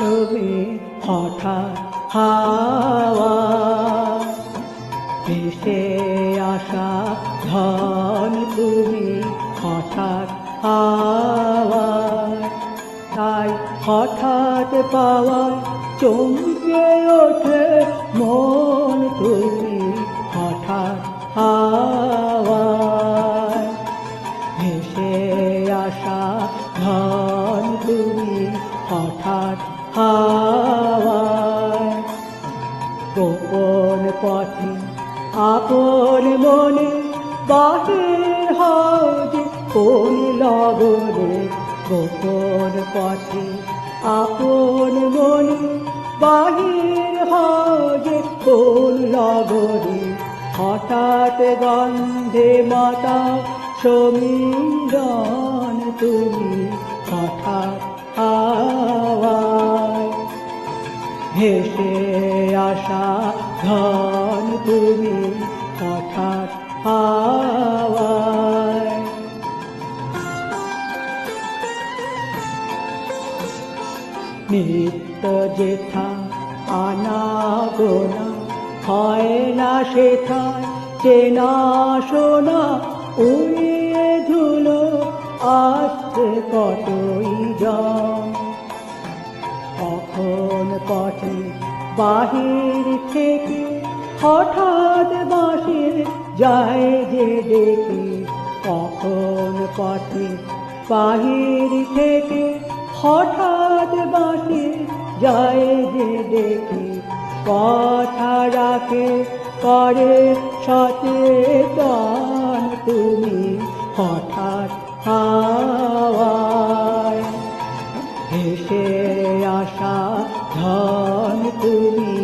তুমি হঠাৎ হাওয়া ভেসে আসা ধন তুমি হঠাৎ হাওয়া তাই হঠাৎ পাওয়ায় চমকে ওঠে মন তুমি হঠাৎ হাওয়া ভেসে আসা ধন তুমি হঠাৎ হাওয়া গোপন পথে আপন মনে বাহির হজ কোন লগনে গোপন পথে আপন মনে বাহির হজ কোন লগনে হঠাৎ গন্ধে মাতা সমীরণ তুমি হঠাৎ হাওয়ায় ভেসে আসা ধন তুমি হঠাৎ হাওয়ায় নিত্য যেথা আনাগোনা হয় না সেথায় চেনা শোনা উড়িয়ে ধুলো আসছে কতই জন কখন পথে বাহির থেকে হঠাৎ বাসে যায় যে দেখি কখন পথে বাহির থেকে হঠাৎ বাসে যায় যে দেখি কথা রাখে করে সচেতন তুমি হঠাৎ হাওয়ায় ভেসে আসা ধন তুমি